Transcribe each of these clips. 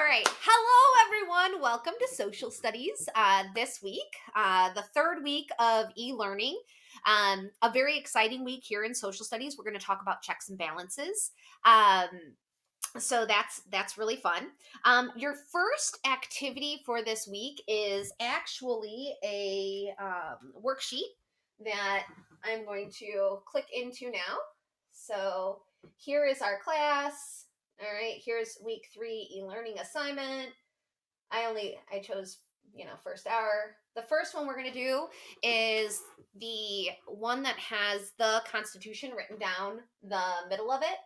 right. Hello, everyone. Welcome to Social Studies this week, the third week of e-learning. A very exciting week here in Social Studies. We're going to talk about checks and balances. So that's really fun. Your first activity for this week is actually a worksheet that I'm going to click into now. So here is our class. All right, here's week 3 e-learning assignment. I chose, first hour. The first one we're going to do is the one that has the Constitution written down the middle of it.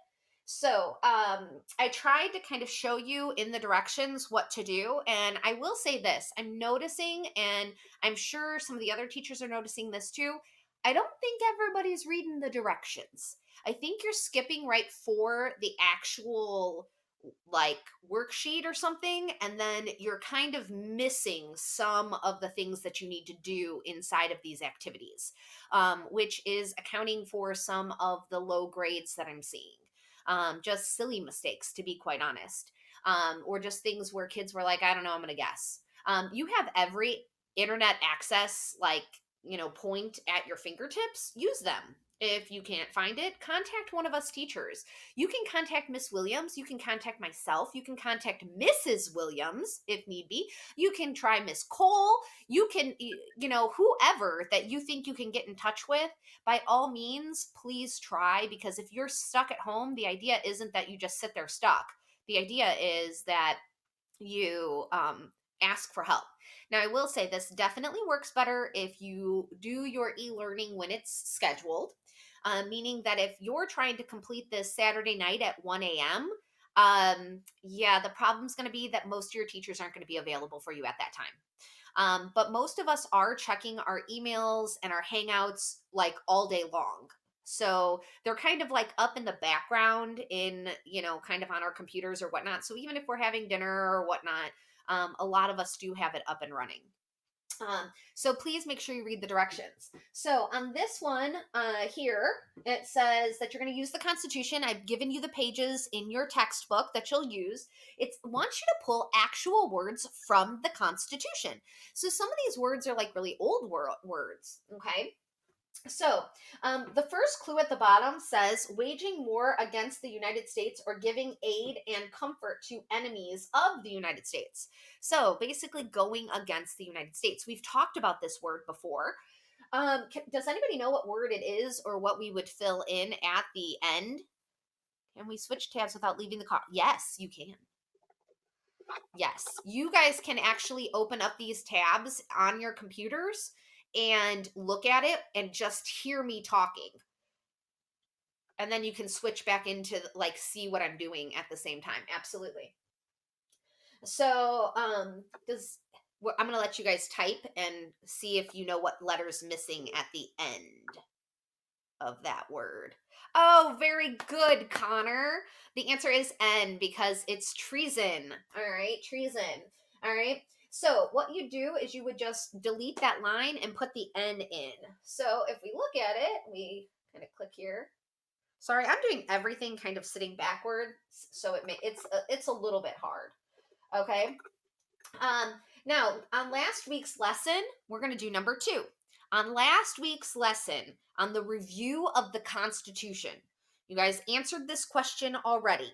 So I tried to kind of show you in the directions what to do. And I will say this, I'm noticing, and I'm sure some of the other teachers are noticing this too. I don't think everybody's reading the directions. I think you're skipping right for the actual like worksheet or something, and then you're kind of missing some of the things that you need to do inside of these activities, which is accounting for some of the low grades that I'm seeing. Just silly mistakes, to be quite honest, or just things where kids were like, I don't know, I'm gonna guess. You have every internet access, point at your fingertips. Use them. If you can't find it, contact one of us teachers. You can contact Miss Williams. You can contact myself. You can contact Mrs. Williams if need be. You can try Miss Cole. You can, whoever that you think you can get in touch with, by all means, please try, because if you're stuck at home, the idea isn't that you just sit there stuck. The idea is that you ask for help. Now, I will say this definitely works better if you do your e-learning when it's scheduled, meaning that if you're trying to complete this Saturday night at 1 a.m., yeah, the problem's going to be that most of your teachers aren't going to be available for you at that time. But most of us are checking our emails and our hangouts like all day long. So they're kind of like up in the background in, kind of on our computers or whatnot. So even if we're having dinner or whatnot, a lot of us do have it up and running. So please make sure you read the directions. So on this one here, it says that you're going to use the Constitution. I've given you the pages in your textbook that you'll use. It wants you to pull actual words from the Constitution. So some of these words are like really old words, okay? So, the first clue at the bottom says waging war against the United States or giving aid and comfort to enemies of the United States. So, basically, going against the United States. We've talked about this word before. Does anybody know what word it is or what we would fill in at the end? Can we switch tabs without leaving the car? Yes, you can. Yes, you guys can actually open up these tabs on your computers and look at it and just hear me talking. And then you can switch back into see what I'm doing at the same time. Absolutely. So, I'm going to let you guys type and see if you know what letter's missing at the end of that word. Oh, very good, Connor. The answer is N because it's treason. All right, treason. All right. So what you do is you would just delete that line and put the N in. So if we look at it, we kind of click here. Sorry, I'm doing everything kind of sitting backwards, so it's a little bit hard. Okay. Now on last week's lesson, we're going to do number 2. On last week's lesson, on the review of the Constitution, you guys answered this question already.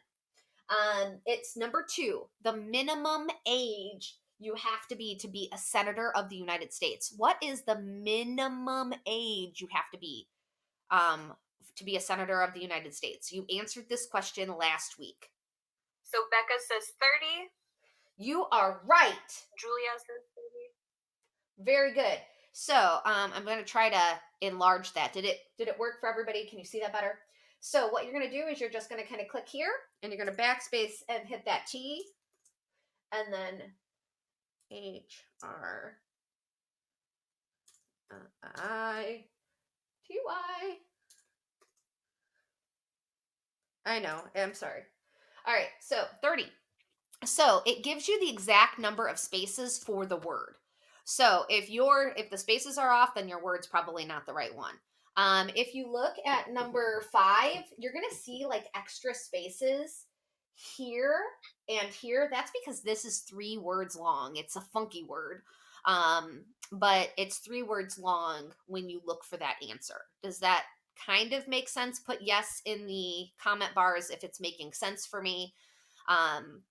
It's number 2, the minimum age you have to be a senator of the United States. What is the minimum age you have to be a senator of the United States? You answered this question last week. So Becca says 30. You are right. Julia says 30. Very good. So I'm going to try to enlarge that. Did it work for everybody? Can you see that better? So what you're going to do is you're just going to kind of click here, and you're going to backspace and hit that T, and then HRITY. I know. I'm sorry. All right. So 30. So it gives you the exact number of spaces for the word. So if the spaces are off, then your word's probably not the right one. If you look at number 5, you're gonna see like extra spaces here and here, that's because this is 3 words long. It's a funky word. Um, but it's 3 words long when you look for that answer. Does that kind of make sense? Put yes in the comment bars if it's making sense for me. Um,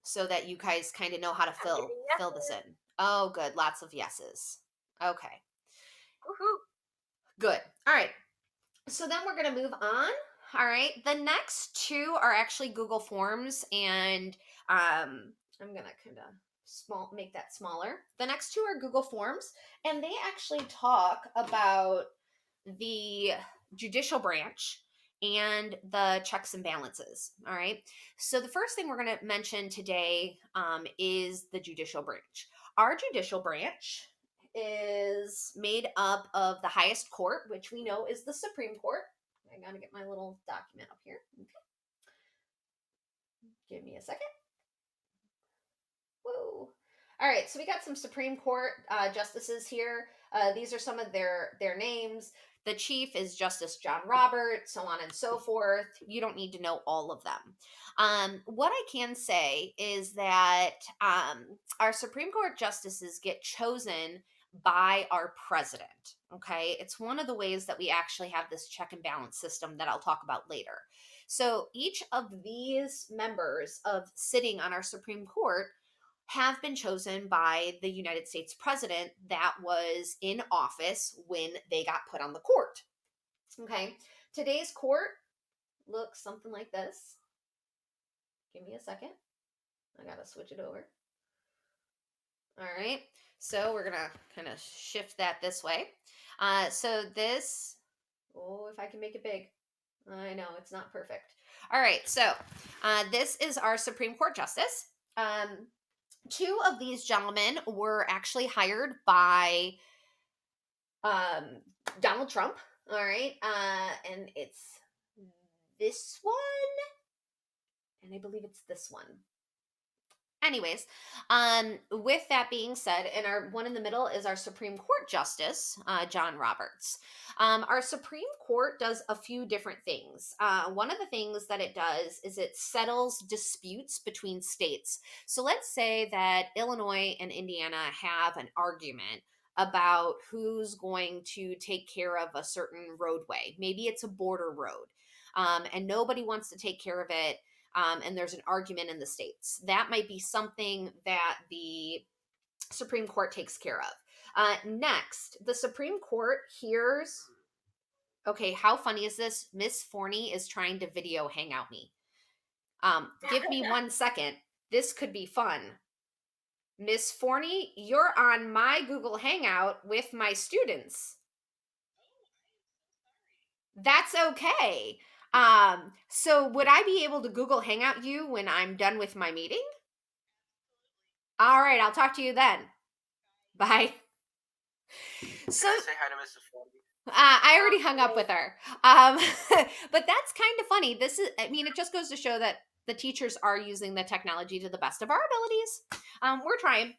so that you guys kind of know how to I'm getting fill this yeses. in. Oh, good. Lots of yeses. Okay. Woohoo! Good. All right. So then we're going to move on. All right. The next two are actually Google Forms, and I'm going to kind of make that smaller. The next two are Google Forms, and they actually talk about the judicial branch and the checks and balances. All right. So the first thing we're going to mention today is the judicial branch. Our judicial branch is made up of the highest court, which we know is the Supreme Court. I got to get my little document up here. Okay. Give me a second. Whoa. All right, so we got some Supreme Court justices here. These are some of their names. The chief is Justice John Roberts, so on and so forth. You don't need to know all of them. What I can say is that our Supreme Court justices get chosen by our president. Okay, it's one of the ways that we actually have this check and balance system that I'll talk about later. So each of these members of sitting on our Supreme Court have been chosen by the United States president that was in office when they got put on the court. Okay, today's court looks something like this. Give me a second. I gotta switch it over. All right, so we're gonna kind of shift that this way. So this, oh, if I can make it big. I know it's not perfect. All right, so this is our Supreme Court justice. Two of these gentlemen were actually hired by um, Donald Trump. All right, and it's this one, and I believe it's this one. Anyways, with that being said, and our one in the middle is our Supreme Court Justice, John Roberts. Our Supreme Court does a few different things. One of the things that it does is it settles disputes between states. So let's say that Illinois and Indiana have an argument about who's going to take care of a certain roadway. Maybe it's a border road, and nobody wants to take care of it, and there's an argument in the states. That might be something that the Supreme Court takes care of. Next, the Supreme Court hears. Okay, how funny is this? Miss Forney is trying to video hangout me. Give me 1 second. This could be fun. Miss Forney, you're on my Google Hangout with my students. That's okay. So would I be able to Google Hangout you when I'm done with my meeting? All right, I'll talk to you then. Bye. So Can I say hi to Mrs. Forney? I already hung up with her. But that's kind of funny. This is, I mean, it just goes to show that the teachers are using the technology to the best of our abilities. We're trying.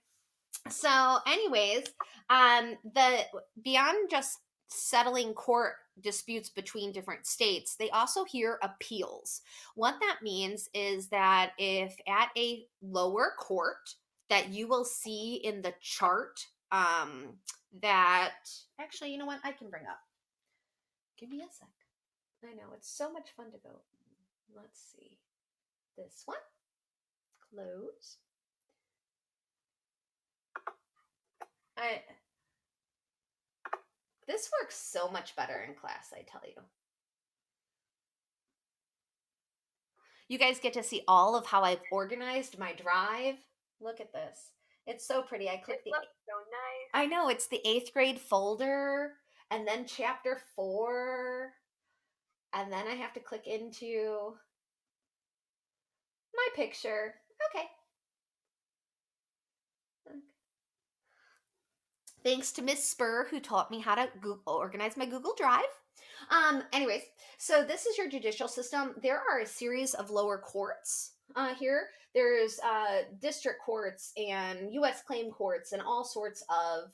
So, anyways, the beyond just settling court disputes between different states, they also hear appeals. What that means is that if at a lower court that you will see in the chart, that actually, you know what, I can bring up. Give me a sec. I know it's so much fun to go. Let's see. This one. Close. This works so much better in class, I tell you. You guys get to see all of how I've organized my drive. Look at this. It's so pretty. I click It looks so nice. I know, it's the 8th grade folder, and then chapter 4, and then I have to click into my picture. Okay. Thanks to Miss Spur, who taught me how to organize my Google Drive. Anyways, so this is your judicial system. There are a series of lower courts here. There's district courts and U.S. claim courts and all sorts of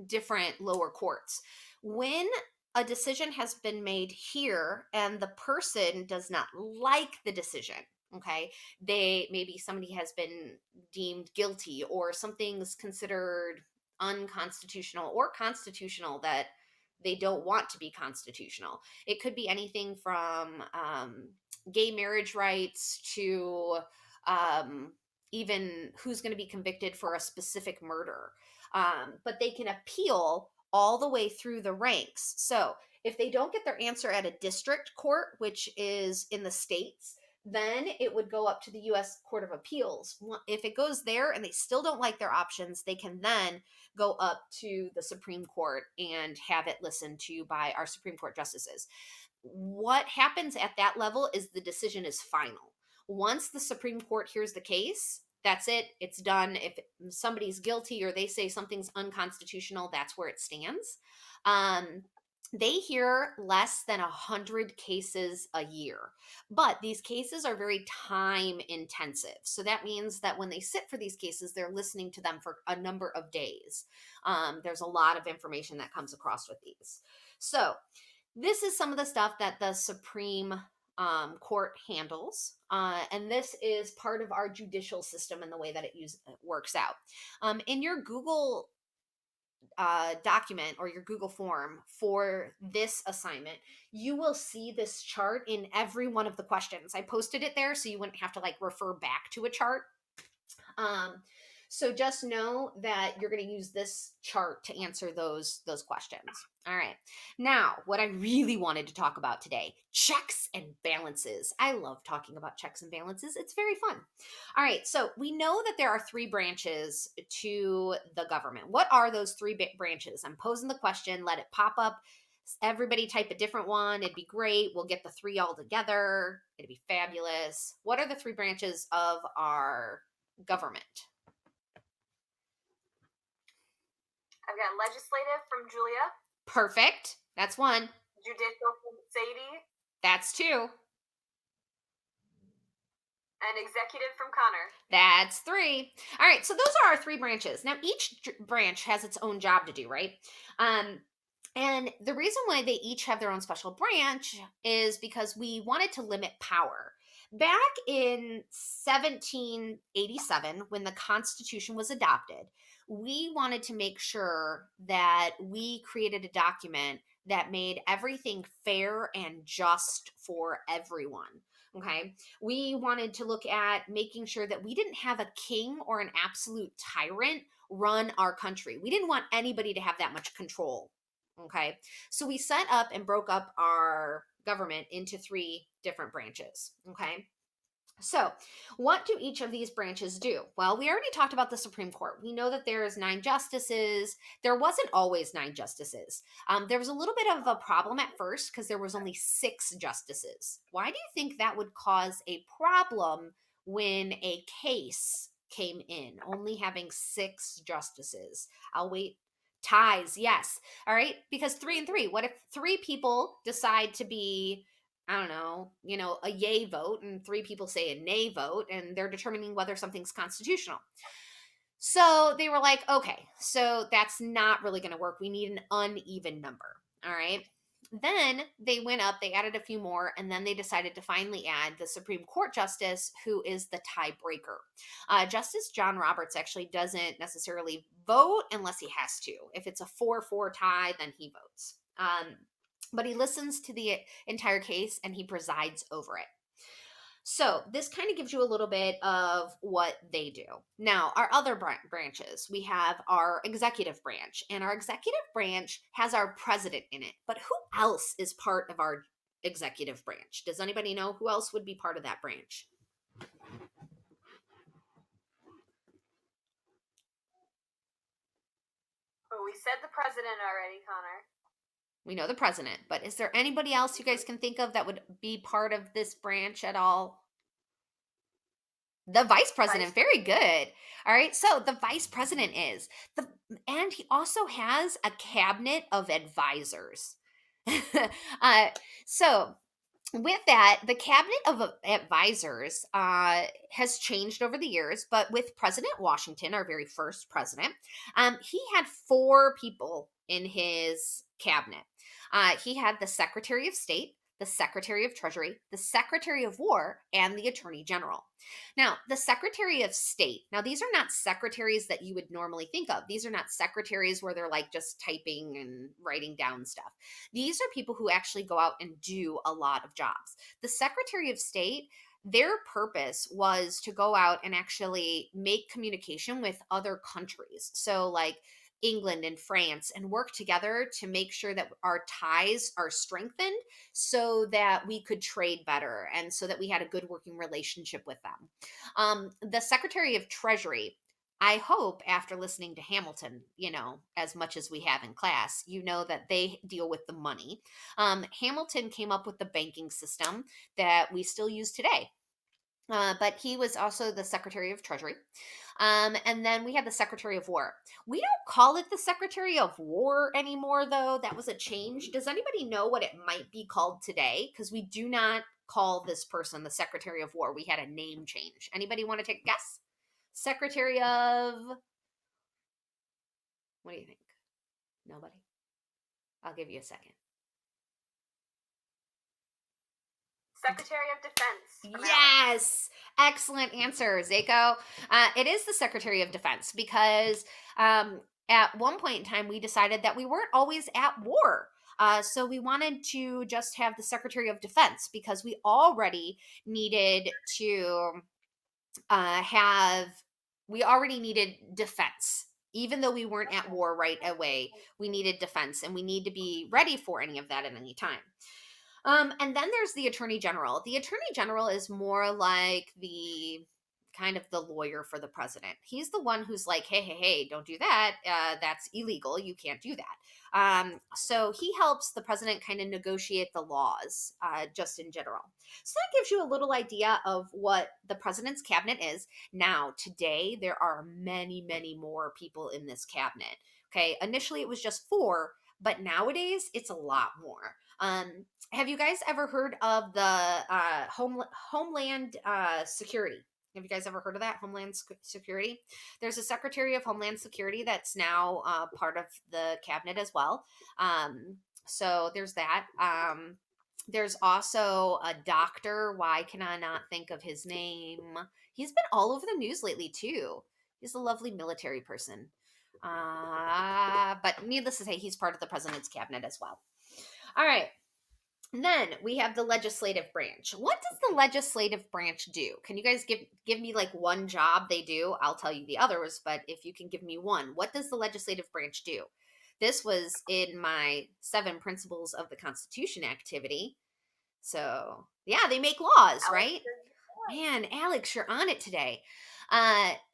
different lower courts. When a decision has been made here and the person does not like the decision, Okay. Maybe somebody has been deemed guilty, or something's considered unconstitutional or constitutional that they don't want to be constitutional. It could be anything from gay marriage rights to um, even who's going to be convicted for a specific murder. But they can appeal all the way through the ranks. So if they don't get their answer at a district court, which is in the states, then it would go up to the US Court of Appeals. If it goes there and they still don't like their options, they can then go up to the Supreme Court and have it listened to by our Supreme Court justices. What happens at that level is the decision is final. Once the Supreme Court hears the case, that's it, it's done. If somebody's guilty or they say something's unconstitutional, that's where it stands. Um, they hear less than 100 cases a year, but these cases are very time intensive. So that means that when they sit for these cases, they're listening to them for a number of days. There's a lot of information that comes across with these. So this is some of the stuff that the Supreme Court handles, and this is part of our judicial system and the way that it works out. In your Google document or your Google form for this assignment, you will see this chart in every one of the questions. I posted it there so you wouldn't have to like refer back to a chart. Um, so just know that you're going to use this chart to answer those questions. All right. Now, what I really wanted to talk about today, checks and balances. I love talking about checks and balances. It's very fun. All right. So we know that there are three branches to the government. What are those three branches? I'm posing the question. Let it pop up. Everybody type a different one. It'd be great. We'll get the three all together. It'd be fabulous. What are the three branches of our government? I've got legislative from Julia, Perfect. That's one. judicial from Sadie, That's two. and executive from Connor. That's three. All right. So those are our three branches. Now, each branch has its own job to do, right? And the reason why they each have their own special branch is because we wanted to limit power. Back in 1787, when the Constitution was adopted, we wanted to make sure that we created a document that made everything fair and just for everyone. Okay. We wanted to look at making sure that we didn't have a king or an absolute tyrant run our country. We didn't want anybody to have that much control. Okay. So we set up and broke up our government into three different branches. Okay. So, what do each of these branches do? Well, we already talked about the Supreme Court. We know that there's 9 justices. There wasn't always 9 justices. There was a little bit of a problem at first because there was only 6 justices. Why do you think that would cause a problem when a case came in, only having 6 justices? I'll wait. Ties, yes. All right, because 3 and 3. What if 3 people decide to be, I don't know, a yay vote, and 3 people say a nay vote, and they're determining whether something's constitutional. So they were like, okay, so that's not really going to work. We need an uneven number. All right. Then they went up, they added a few more, and then they decided to finally add the Supreme Court justice, who is the tiebreaker. Justice John Roberts actually doesn't necessarily vote unless he has to. If it's a 4-4 tie, then he votes. But he listens to the entire case and he presides over it. So this kind of gives you a little bit of what they do. Now, our other branches, we have our executive branch, and our executive branch has our president in it. But who else is part of our executive branch? Does anybody know who else would be part of that branch? Oh, we said the president already, Connor. We know the president, but is there anybody else you guys can think of that would be part of this branch at all? The vice president. Very good. All right. So the vice president and he also has a cabinet of advisors. So with that, the cabinet of advisors has changed over the years, but with President Washington, our very first president, he had 4 people in his cabinet. He had the Secretary of State, the Secretary of Treasury, the Secretary of War, and the Attorney General. Now, the Secretary of State, now these are not secretaries that you would normally think of. These are not secretaries where they're like just typing and writing down stuff. These are people who actually go out and do a lot of jobs. The Secretary of State, their purpose was to go out and actually make communication with other countries. So, like England and France, and work together to make sure that our ties are strengthened so that we could trade better and so that we had a good working relationship with them. The Secretary of Treasury, I hope after listening to Hamilton, as much as we have in class, you know that they deal with the money. Hamilton came up with the banking system that we still use today. But he was also the Secretary of Treasury. And then we had the Secretary of War. We don't call it the Secretary of War anymore, though. That was a change. Does anybody know what it might be called today? Because we do not call this person the Secretary of War. We had a name change. Anybody want to take a guess? Secretary of. What do you think? Nobody? I'll give you a second. Secretary of Defense. Yes, excellent answer, Zako. It is the Secretary of Defense because at one point in time we decided that we weren't always at war. So we wanted to just have the Secretary of Defense because we already needed to have, we already needed defense. Even though we weren't at war right away, we needed defense and we need to be ready for any of that at any time. And then there's the Attorney General. The Attorney General is more like the kind of the lawyer for the president. He's the one who's like, hey, don't do that. That's illegal. You can't do that. So he helps the president kind of negotiate the laws, just in general. So that gives you a little idea of what the president's cabinet is. Now, today, there are many, many more people in this cabinet. Okay. Initially, it was just four, but nowadays, it's a lot more. Have you guys ever heard of the Homeland Security? Have you guys ever heard of that? Homeland Security? There's a Secretary of Homeland Security that's now part of the cabinet as well. So there's that. There's also a doctor. Why can I not think of his name? He's been all over the news lately, too. He's a lovely military person. But needless to say, he's part of the president's cabinet as well. All right. And then we have the legislative branch. What does the legislative branch do? Can you guys give me like one job they do? I'll tell you the others, but if you can give me one, what does the legislative branch do? This was in my 7 principles of the Constitution activity. So, yeah, they make laws, right? Man, Alex, you're on it today.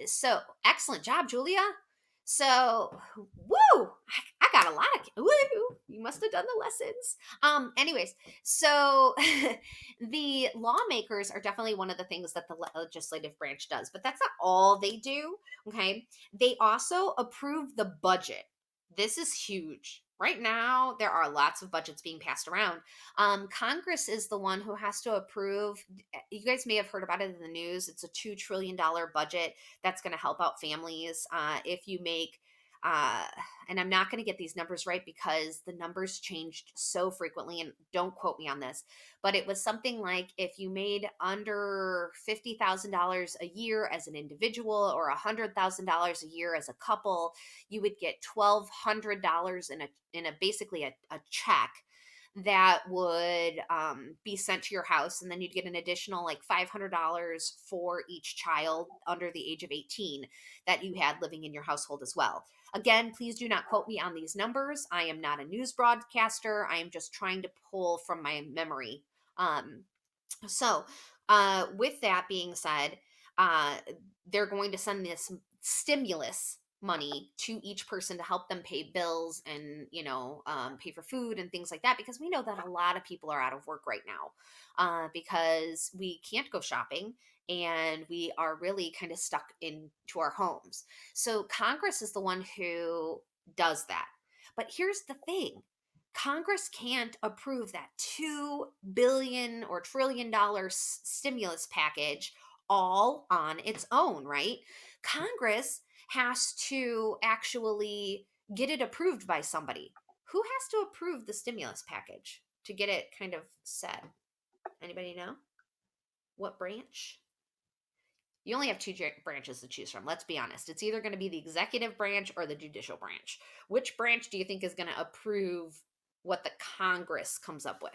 So excellent job, Julia. So, woo! I got a lot of woo. You must have done the lessons. Anyways, so the lawmakers are definitely one of the things that the legislative branch does, but that's not all they do. Okay, they also approve the budget. This is huge. Right now, there are lots of budgets being passed around. Congress is the one who has to approve. You guys may have heard about it in the news. It's a $2 trillion budget that's going to help out families. If you make, uh, and I'm not going to get these numbers right because the numbers changed so frequently, and don't quote me on this, but it was something like if you made under $50,000 a year as an individual or $100,000 a year as a couple, you would get $1,200 in a basically a check that would be sent to your house, and then you'd get an additional like $500 for each child under the age of 18 that you had living in your household as well. Again, please do not quote me on these numbers. I am not a news broadcaster. I am just trying to pull from my memory. So with that being said, uh, they're going to send this stimulus money to each person to help them pay bills and pay for food and things like that, because we know that a lot of people are out of work right now, because we can't go shopping and we are really kind of stuck into our homes. So Congress is the one who does that. But here's the thing: Congress can't approve that $2 billion or $1 trillion stimulus package all on its own, right? Congress has to actually get it approved by somebody. Who has to approve the stimulus package? to get it kind of set? Anybody know? What branch? You only have two branches to choose from. Let's be honest. It's either going to be the executive branch or the judicial branch. Which branch do you think is going to approve what the Congress comes up with?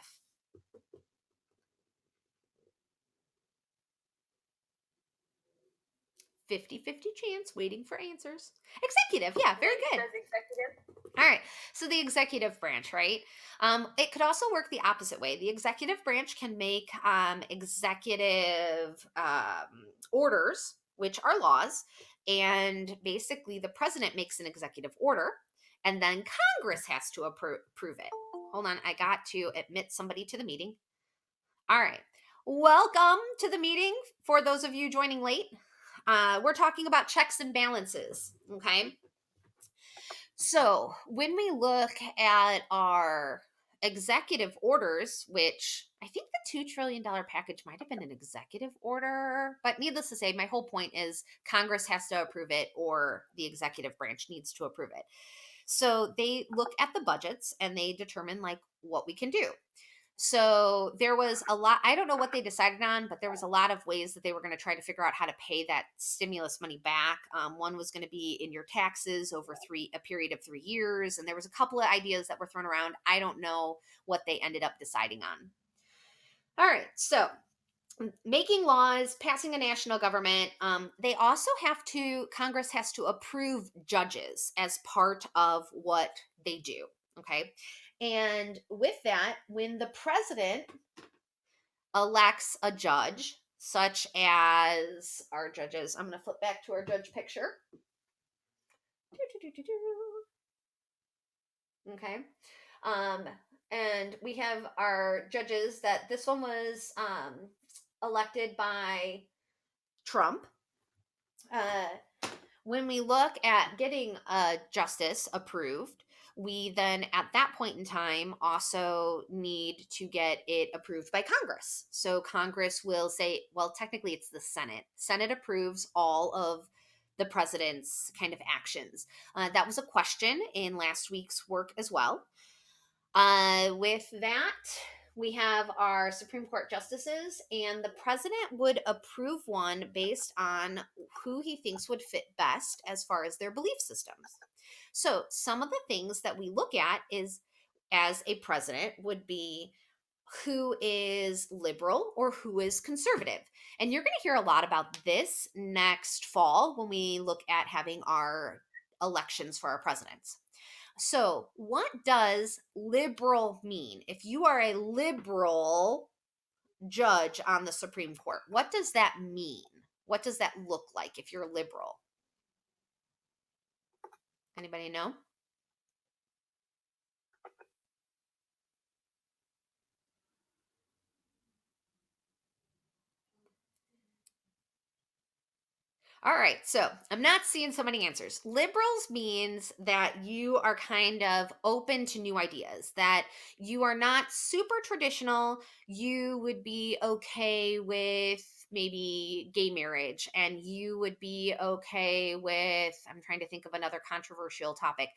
50-50 chance, waiting for answers. Executive, yeah, very good. Says executive. All right, so the executive branch, right? It could also work the opposite way. The executive branch can make executive orders, which are laws, and basically the president makes an executive order, and then Congress has to approve it. Hold on, I got to admit somebody to the meeting. All right, welcome to the meeting for those of you joining late. We're talking about checks and balances, okay? So when we look at our executive orders, which I think the $2 trillion package might have been an executive order, but needless to say, my whole point is Congress has to approve it or the executive branch needs to approve it. So they look at the budgets and they determine like what we can do. So there was a lot, I don't know what they decided on, but there was a lot of ways that they were going to try to figure out how to pay that stimulus money back. One was going to be in your taxes over a period of 3 years. And there was a couple of ideas that were thrown around. I don't know what they ended up deciding on. All right. So making laws, passing a national government. They also Congress has to approve judges as part of what they do. Okay. And with that, when the president elects a judge, such as our judges, I'm going to flip back to our judge picture. Okay. And we have our judges that this one was elected by Trump. When we look at getting a justice approved, we then at that point in time also need to get it approved by Congress. So Congress will say, well, technically it's the Senate. Senate approves all of the president's kind of actions. That was a question in last week's work as well. With that, we have our Supreme Court justices, and the president would approve one based on who he thinks would fit best as far as their belief systems. So, some of the things that we look at is as a president would be who is liberal or who is conservative. And you're going to hear a lot about this next fall when we look at having our elections for our presidents. So, what does liberal mean? If you are a liberal judge on the Supreme Court, what does that mean? What does that look like if you're liberal? Anybody know? All right, so I'm not seeing so many answers. Liberals means that you are kind of open to new ideas, that you are not super traditional. You would be okay with maybe gay marriage, and you would be okay with, I'm trying to think of another controversial topic.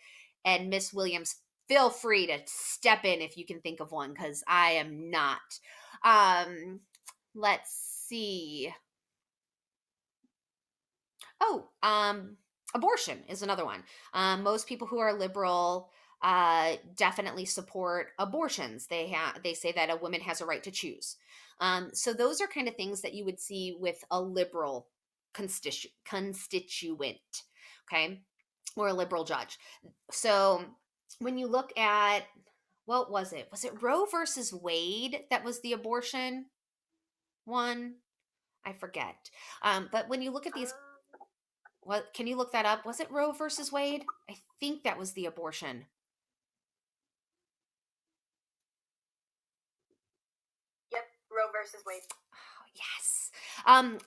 And Miss Williams, feel free to step in if you can think of one, because I am not. Let's see. Oh, abortion is another one. Most people who are liberal definitely support abortions. They say that a woman has a right to choose. So those are kind of things that you would see with a liberal constituent, okay, or a liberal judge. So when you look at what was it? Was it Roe versus Wade that was the abortion one? I forget. But when you look at these, what, can you look that up? Was it Roe versus Wade? I think that was the abortion. Yep, Roe versus Wade. Oh, yes.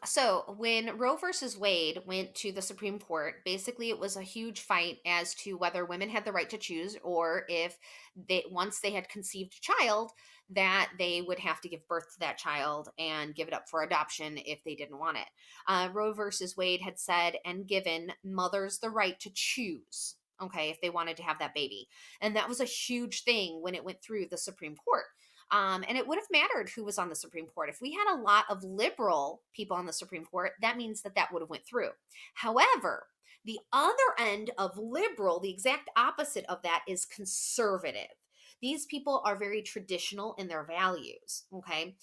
So when Roe versus Wade went to the Supreme Court, basically it was a huge fight as to whether women had the right to choose, or if once they had conceived a child, that they would have to give birth to that child and give it up for adoption if they didn't want it. Roe versus Wade had said and given mothers the right to choose, okay, if they wanted to have that baby. And that was a huge thing when it went through the Supreme Court. And it would have mattered who was on the Supreme Court. If we had a lot of liberal people on the Supreme Court, that means that that would have went through. However, the other end of liberal, the exact opposite of that, is conservative. These people are very traditional in their values. Okay.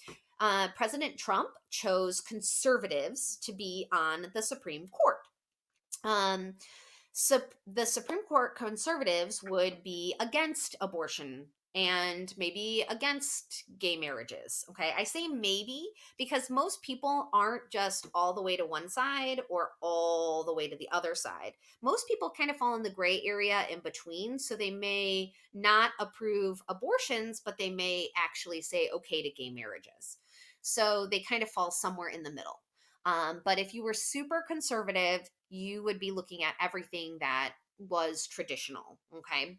President Trump chose conservatives to be on the Supreme Court. Um, so the Supreme Court conservatives would be against abortion and maybe against gay marriages. Okay. I say maybe because most people aren't just all the way to one side or all the way to the other side. Most people kind of fall in the gray area in between. So they may not approve abortions, but they may actually say okay to gay marriages. So they kind of fall somewhere in the middle. But if you were super conservative, you would be looking at everything that was traditional. Okay.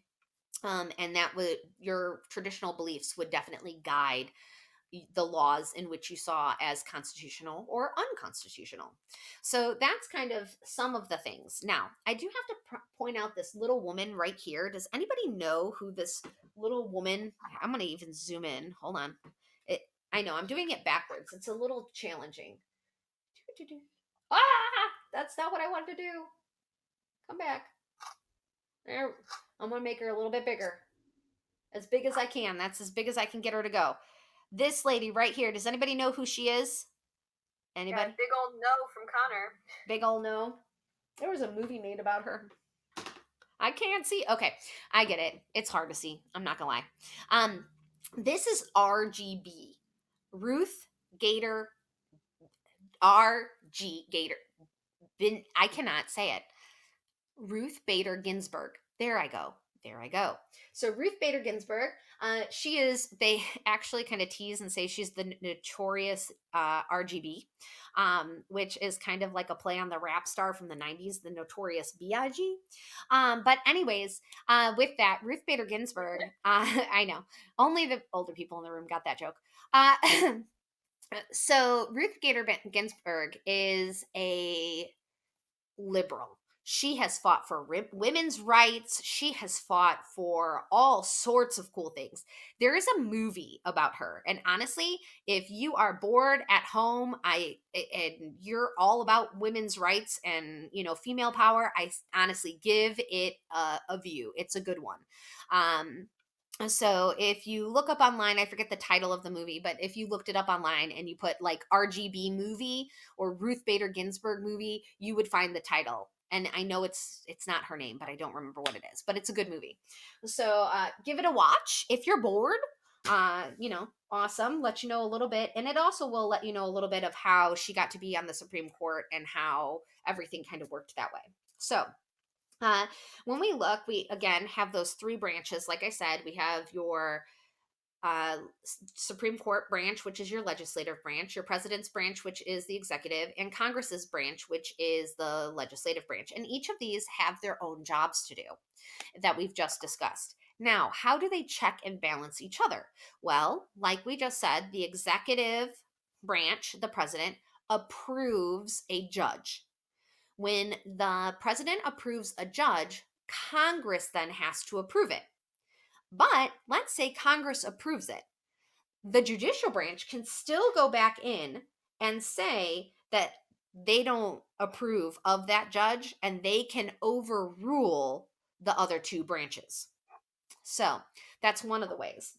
And that would, your traditional beliefs would definitely guide the laws in which you saw as constitutional or unconstitutional. So that's kind of some of the things. Now, I do have to point out this little woman right here. Does anybody know who this little woman? I'm going to even zoom in. Hold on. It, I know I'm doing it backwards. It's a little challenging. Ah, that's not what I wanted to do. Come back. There. I'm going to make her a little bit bigger. As big as I can. That's as big as I can get her to go. This lady right here, does anybody know who she is? Yeah, Anybody? big old no from Connor. Big old no. There was a movie made about her. I can't see. Okay, I get it. It's hard to see. I'm not gonna lie. This is RGB. Ruth Gator. RG Gator. I cannot say it. Ruth Bader Ginsburg. There I go. There I go. So Ruth Bader Ginsburg, she is, they actually kind of tease and say she's the notorious RGB, which is kind of like a play on the rap star from the 90s, the notorious B.I.G. But anyways, with that, Ruth Bader Ginsburg, I know, only the older people in the room got that joke. So Ruth Bader Ginsburg is a liberal. She has fought for women's rights. She has fought for all sorts of cool things. There is a movie about her, and honestly, if you are bored at home, and you're all about women's rights and female power, I honestly give it a view. It's a good one. So if you look up online, I forget the title of the movie, but if you looked it up online and you put like RGB movie or Ruth Bader Ginsburg movie, you would find the title. And I know it's not her name, but I don't remember what it is. But it's a good movie. So give it a watch if you're bored. Awesome. Let you know a little bit, and it also will let you know a little bit of how she got to be on the Supreme Court and how everything kind of worked that way. So uh, when we look, we again have those three branches. Like I said, we have your Supreme Court branch, which is your legislative branch, your president's branch, which is the executive, and Congress's branch, which is the legislative branch. And each of these have their own jobs to do that we've just discussed. Now, how do they check and balance each other? Well, like we just said, the executive branch, the president, approves a judge. When the president approves a judge, Congress then has to approve it. But let's say Congress approves it. The judicial branch can still go back in and say that they don't approve of that judge and they can overrule the other two branches. So that's one of the ways.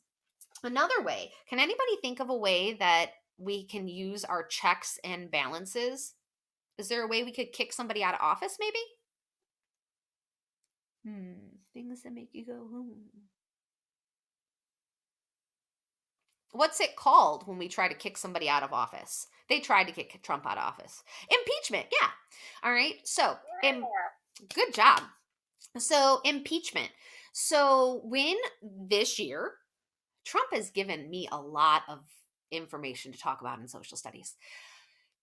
Another way, can anybody think of a way that we can use our checks and balances? Is there a way we could kick somebody out of office, maybe? Things that make you go, What's it called when we try to kick somebody out of office? They tried to kick Trump out of office. Impeachment, yeah. All right. So, good job. So, impeachment. So, when this year, Trump has given me a lot of information to talk about in social studies.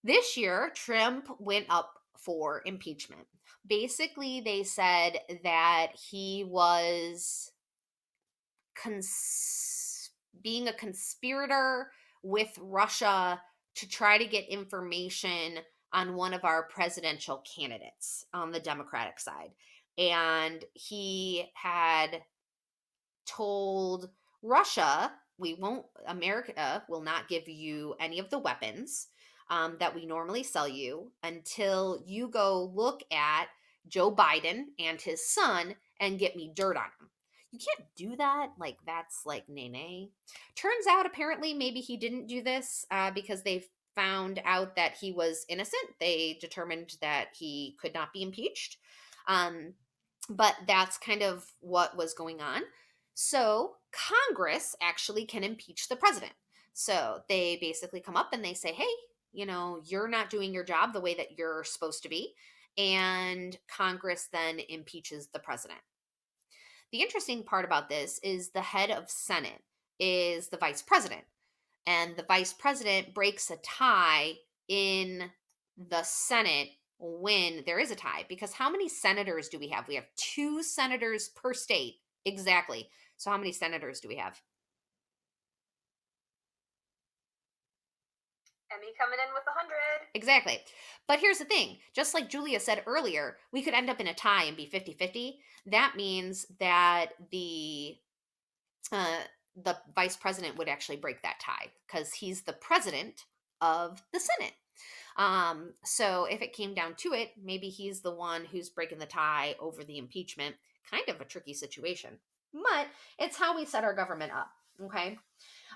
This year, Trump went up for impeachment. Basically, they said that he was being a conspirator with Russia to try to get information on one of our presidential candidates on the Democratic side. And he had told Russia America will not give you any of the weapons that we normally sell you until you go look at Joe Biden and his son and get me dirt on him. You can't do that. Like, that's like nay nay. Turns out, apparently, maybe he didn't do this because they found out that he was innocent. They determined that he could not be impeached. Um, but that's kind of what was going on. So Congress actually can impeach the president. So they basically come up and they say, hey, you're not doing your job the way that you're supposed to be. And Congress then impeaches the president. The interesting part about this is the head of Senate is the vice president, and the vice president breaks a tie in the Senate when there is a tie. Because how many senators do we have? We have 2 senators per state. Exactly. So how many senators do we have? Emmy coming in with 100. Exactly. But here's the thing, just like Julia said earlier, we could end up in a tie and be 50-50. That means that the vice president would actually break that tie because he's the president of the Senate. So if it came down to it, maybe he's the one who's breaking the tie over the impeachment. Kind of a tricky situation, but it's how we set our government up. Okay.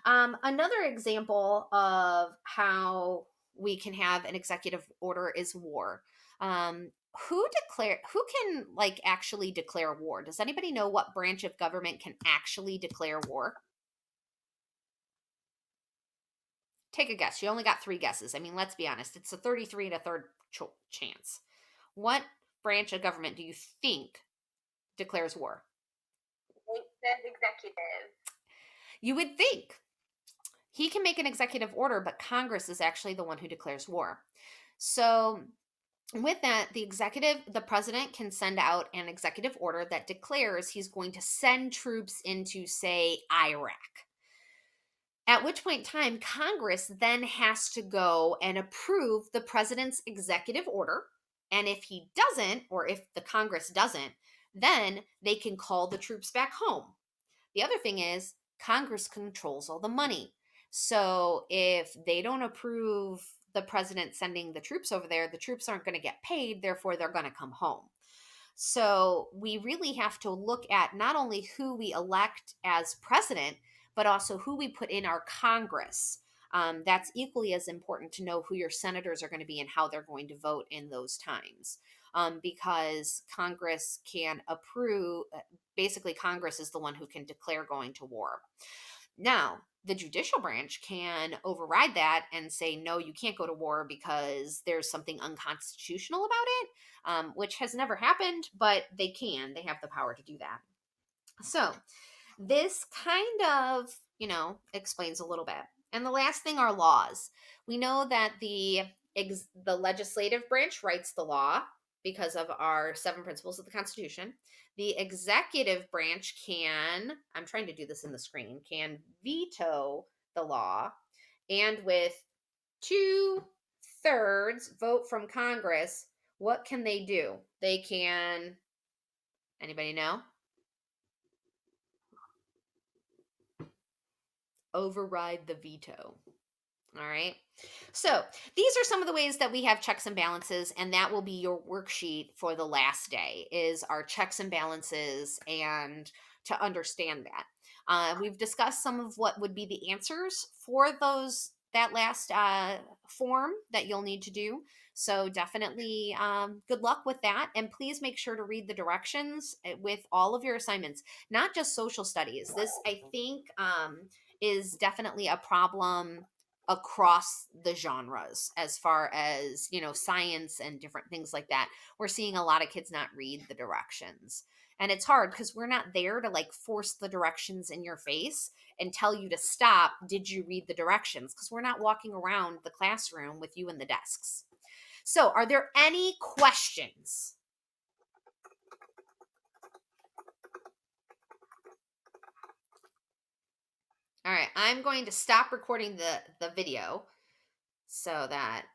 Another example of how we can have an executive order is war. Who can like actually declare war? Does anybody know what branch of government can actually declare war? Take a guess. You only got 3 guesses. I mean, let's be honest. It's a 33 and a third chance. What branch of government do you think declares war? It says executive. You would think he can make an executive order, but Congress is actually the one who declares war. So, with that, the president can send out an executive order that declares he's going to send troops into, say, Iraq. At which point in time, Congress then has to go and approve the president's executive order. And if he doesn't, or if the Congress doesn't, then they can call the troops back home. The other thing is, Congress controls all the money. So if they don't approve the president sending the troops over there, the troops aren't going to get paid, therefore, they're going to come home. So we really have to look at not only who we elect as president, but also who we put in our Congress. That's equally as important to know who your senators are going to be and how they're going to vote in those times. Because Congress can approve, basically, Congress is the one who can declare going to war. Now, the judicial branch can override that and say, no, you can't go to war because there's something unconstitutional about it, which has never happened, but they can. They have the power to do that. So, this kind of, explains a little bit. And the last thing are laws. We know that the legislative branch writes the law because of our 7 principles of the Constitution. The executive branch I'm trying to do this in the screen, can veto the law. And with 2/3 vote from Congress, what can they do? They can, anybody know? Override the veto. All right. So these are some of the ways that we have checks and balances, and that will be your worksheet for the last day is our checks and balances and to understand that. We've discussed some of what would be the answers for that last form that you'll need to do. So definitely good luck with that. And please make sure to read the directions with all of your assignments, not just social studies. This, I think, is definitely a problem across the genres as far as science and different things like that. We're seeing a lot of kids not read the directions, and it's hard because we're not there to like force the directions in your face and tell you to stop. Did you read the directions? Because we're not walking around the classroom with you in the desks. So are there any questions? All right, I'm going to stop recording the video so that